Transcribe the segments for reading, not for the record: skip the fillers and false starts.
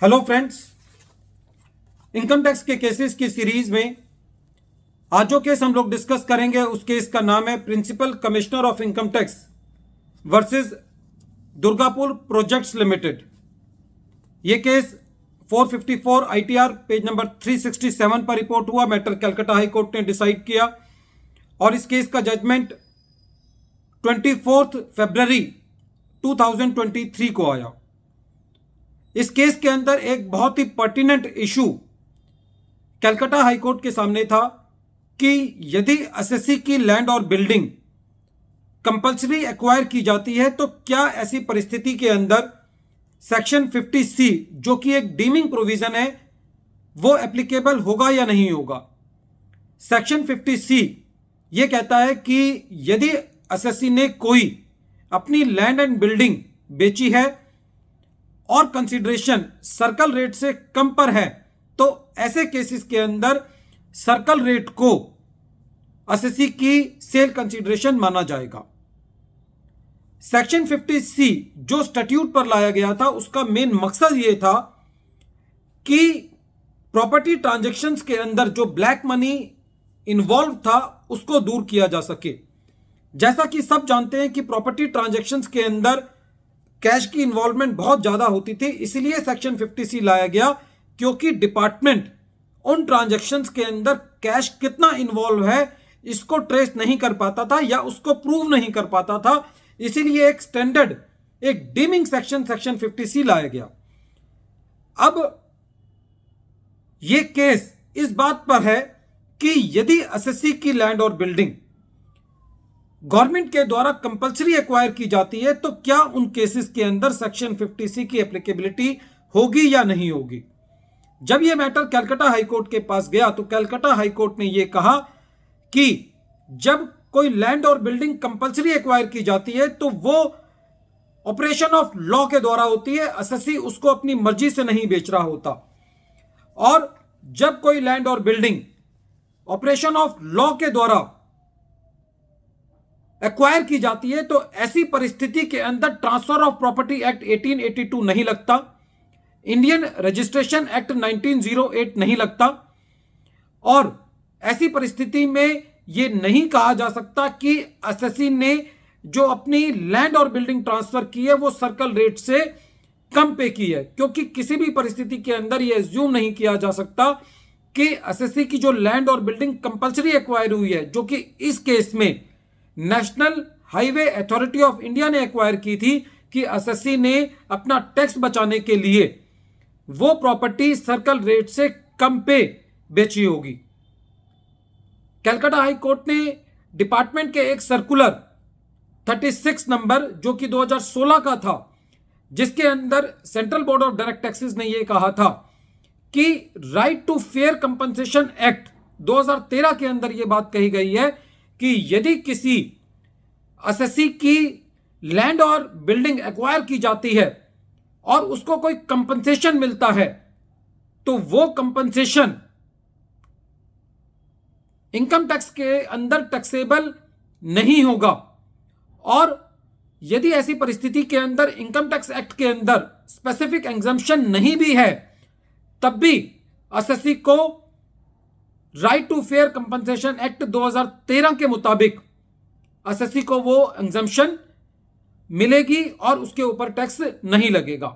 Hello friends, income tax के cases की series में आज जो केस हम लोग डिस्कस करेंगे उस केस का नाम है principal commissioner of income tax versus Durgapur projects limited. ये केस 454 आईटीआर पेज नंबर 367 पर रिपोर्ट हुआ। मैटर कलकत्ता हाई कोर्ट ने डिसाइड किया और इस केस का जजमेंट 24 फरवरी 2023 को आया। इस केस के अंदर एक बहुत ही pertinent issue Calcutta high court के सामने था कि यदि एसएससी की लैंड और बिल्डिंग कंपल्सरी एक्वायर की जाती है तो क्या ऐसी परिस्थिति के अंदर सेक्शन 50C जो कि एक डीमिंग प्रोविजन है वो एप्लीकेबल होगा या नहीं होगा। सेक्शन 50C ये कहता है कि यदि एसएससी ने कोई अपनी लैंड एंड बिल्डिंग बेची है और कंसीडरेशन सर्कल रेट से कम पर है तो ऐसे केसेस के अंदर सर्कल रेट को एसएससी की सेल कंसीडरेशन माना जाएगा। सेक्शन 50C जो स्टैट्यूट पर लाया गया था उसका मेन मकसद यह था कि प्रॉपर्टी ट्रांजैक्शंस के अंदर जो ब्लैक मनी इन्वॉल्व था उसको दूर किया जा सके। जैसा कि सब जानते हैं कि प्रॉपर्टी ट्रांजैक्शंस के अंदर कैश की इन्वॉल्वमेंट बहुत ज्यादा होती थी, इसलिए सेक्शन 50C लाया गया क्योंकि डिपार्टमेंट उन ट्रांजैक्शंस के अंदर कैश कितना इन्वॉल्व है इसको ट्रेस नहीं कर पाता था या उसको प्रूव नहीं कर पाता था, इसीलिए एक स्टैंडर्ड एक डीमिंग सेक्शन 50C लाया गया। अब यह केस इस बात पर है कि यदि एसएससी की लैंड और बिल्डिंग गवर्नमेंट के द्वारा कंपल्सरी एक्वायर की जाती है तो क्या उन केसेस के अंदर सेक्शन 50C की एप्लीकेबिलिटी होगी या नहीं होगी। जब यह मैटर कलकत्ता हाई कोर्ट के पास गया तो कलकत्ता हाई कोर्ट ने यह कहा कि जब कोई लैंड और बिल्डिंग कंपल्सरी एक्वायर की जाती है तो वो ऑपरेशन ऑफ लॉ के द्वारा होती है, एसएससी उसको अपनी मर्जी से नहीं बेच रहा होता। और जब कोई लैंड और बिल्डिंग ऑपरेशन ऑफ लॉ के द्वारा एक्वायर की जाती है तो ऐसी परिस्थिति के अंदर ट्रांसफर ऑफ प्रॉपर्टी एक्ट 1882 नहीं लगता, इंडियन रजिस्ट्रेशन एक्ट 1908 नहीं लगता और ऐसी परिस्थिति में यह नहीं कहा जा सकता कि एसएससी ने जो अपनी लैंड और बिल्डिंग ट्रांसफर की है वो सर्कल रेट से कम पे की है, क्योंकि किसी भी परिस्थिति के अंदर यह एज्यूम नहीं किया जा सकता कि एसएससी की जो लैंड और बिल्डिंग कंपल्सरी एक्वायर हुई है, जो कि इस केस में national highway authority of India ने एक्वायर की थी, कि एसएससी ने अपना टैक्स बचाने के लिए वो प्रॉपर्टी सर्कल रेट से कम पे बेची होगी। कलकत्ता हाई कोर्ट ने डिपार्टमेंट के एक सर्कुलर 36 नंबर जो कि 2016 का था, जिसके अंदर central board of direct taxes ने यह कहा था कि right to fair compensation act 2013 के अंदर यह बात कही गई है कि यदि किसी एसएससी की लैंड और बिल्डिंग एक्वायर की जाती है और उसको कोई कंपनसेशन मिलता है तो वो कंपनसेशन इनकम टैक्स के अंदर टैक्सेबल नहीं होगा। और यदि ऐसी परिस्थिति के अंदर इनकम टैक्स एक्ट के अंदर स्पेसिफिक एग्जम्पशन नहीं भी है तब भी एसएससी को right to fair compensation act 2013 के मुताबिक एसएससी को वो एग्जम्पशन मिलेगी और उसके ऊपर टैक्स नहीं लगेगा।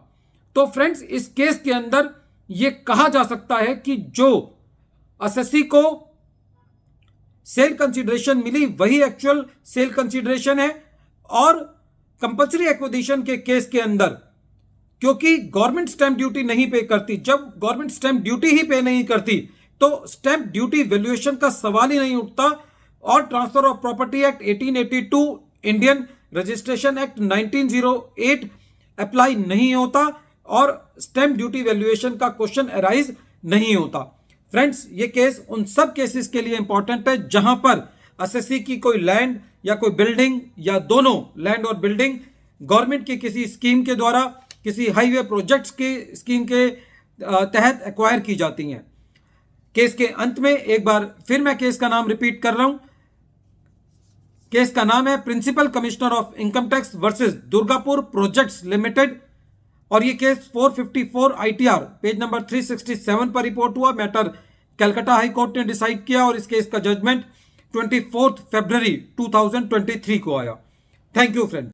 तो फ्रेंड्स, इस केस के अंदर यह कहा जा सकता है कि जो एसएससी को सेल कंसीडरेशन मिली वही एक्चुअल सेल कंसीडरेशन है। और कंपल्सरी एक्विजिशन के केस के अंदर क्योंकि गवर्नमेंट स्टैंप ड्यूटी नहीं पे करती, जब गवर्नमेंट स्टैंप ड्यूटी ही पे नहीं करती तो स्टैंप ड्यूटी वैल्यूएशन का सवाल ही नहीं उठता और transfer of property act 1882, Indian registration act 1908 apply नहीं होता और स्टैंप ड्यूटी वैल्यूएशन का क्वेश्चन अराइज नहीं होता। फ्रेंड्स, ये केस उन सब केसेस के लिए इंपॉर्टेंट है जहां पर एसएससी की कोई लैंड या कोई बिल्डिंग या दोनों लैंड और बिल्डिंग गवर्नमेंट की किसी स्कीम के द्वारा किसी हाईवे प्रोजेक्ट्स के स्कीम के तहत एक्वायर की जाती हैं। केस के अंत में एक बार फिर मैं केस का नाम रिपीट कर रहा हूं। केस का नाम है principal commissioner of income tax versus Durgapur projects limited. और ये केस 454 ITR पेज नंबर 367 पर रिपोर्ट हुआ। मैटर कलकत्ता हाई कोर्ट ने डिसाइड किया और इस केस का जजमेंट 24 फरवरी 2023 को आया। Thank you friend.